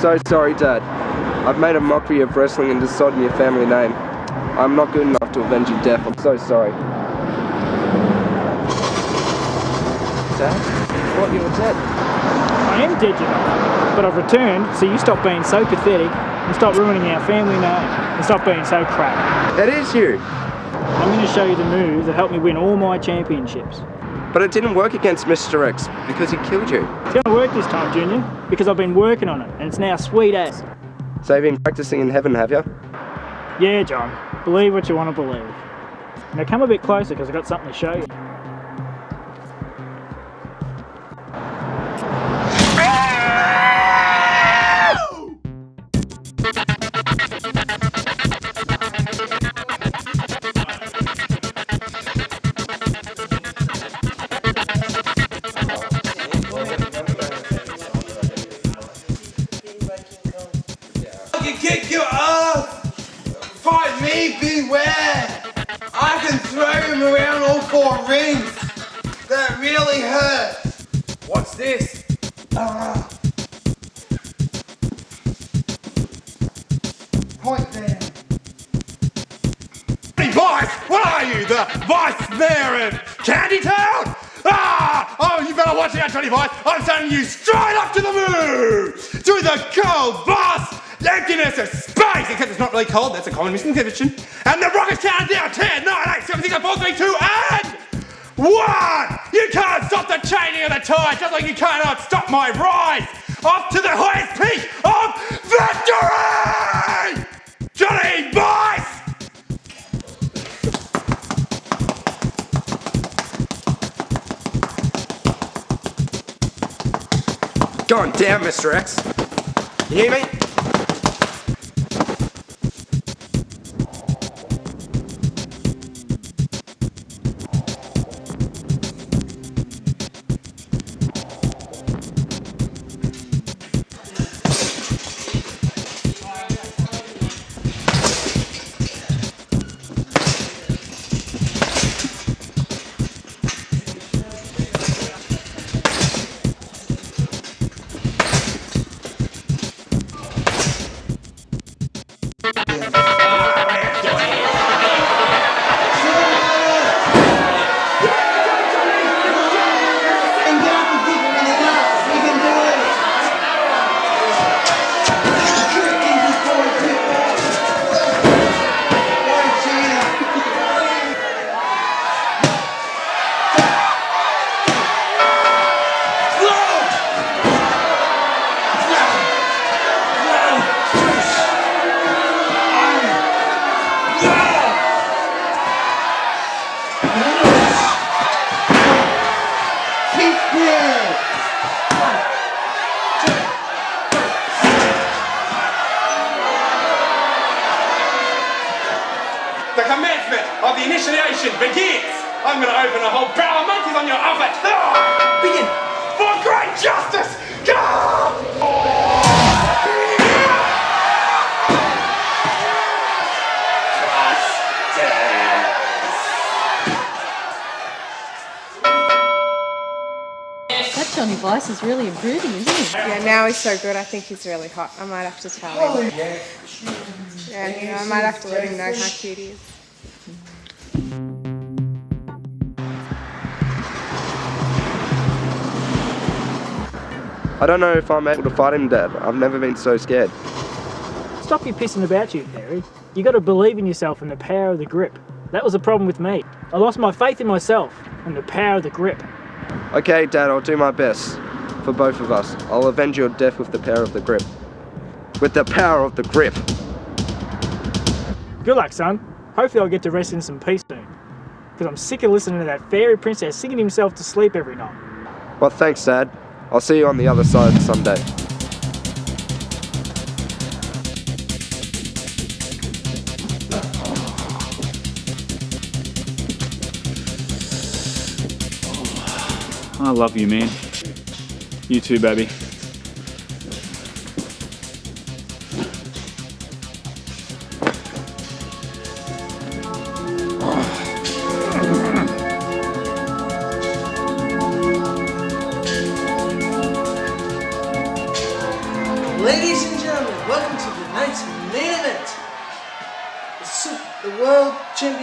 so sorry, Dad. I've made a mockery of wrestling and distorted your family name. I'm not good enough to avenge your death. I'm so sorry. Dad? What, you're dead? I am dead, you know. But I've returned, so you stop being so pathetic and stop ruining our family name and stop being so crap. It is you! I'm going to show you the move that helped me win all my championships. But it didn't work against Mr. X because he killed you. It's going to work this time, Junior, because I've been working on it and it's now sweet as. So you've been practicing in heaven, have you? Yeah, John. Believe what you want to believe. Now come a bit closer because I've got something to show you. I can kick your ass! Fight me, beware! I can throw him around all 4 rings! That really hurts! What's this? Point there. Vice! What are you? The Vice Mayor of Candytown? Ah! Oh, you better watch out, Johnny Vice! I'm sending you straight up to the moon! To the cold, vast emptiness of space! Except it's not really cold, that's a common misconception. And the rockets count down 10, 9, 8, 7, 6, 5, 4, 3, 2, and 1! You can't stop the chaining of the tide, just like you cannot stop my rise! Off to the highest peak of victory! Johnny Vice! God damn, Mr. X. You hear me? The commencement of the initiation begins! I'm gonna open a whole barrel of monkeys on your upper. Begin! For great justice! Go! That Johnny Vice is really improving, isn't he? Yeah, now he's so good, I think he's really hot. I might have to tell him. Yeah, you know, I might have to let him know how cute he is. I don't know if I'm able to fight him, Dad. I've never been so scared. Stop your pissing about you, Harry. You got to believe in yourself and the power of the grip. That was the problem with me. I lost my faith in myself and the power of the grip. Okay, Dad, I'll do my best. For both of us. I'll avenge your death with the power of the grip. With the power of the grip. Good luck, son. Hopefully I'll get to rest in some peace soon. Because I'm sick of listening to that fairy princess singing himself to sleep every night. Well, thanks, Dad. I'll see you on the other side someday. I love you, man. You too, baby. Ladies and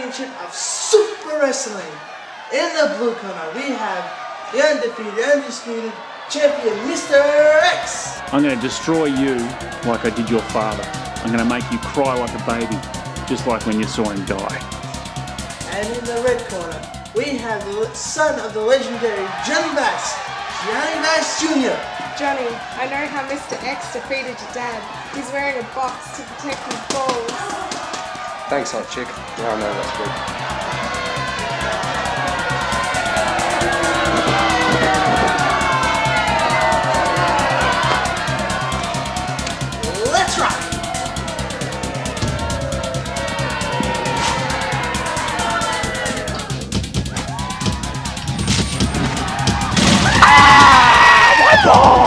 Championship of Super Wrestling. In the blue corner, we have the undefeated, undisputed champion, Mr. X. I'm going to destroy you like I did your father. I'm going to make you cry like a baby, just like when you saw him die. And in the red corner, we have the son of the legendary Johnny Bass, Johnny Bass Jr. Johnny, I know how Mr. X defeated your dad. He's wearing a box to protect his balls. Thanks, hot chick. Yeah, I know that's good. Let's rock! My ball!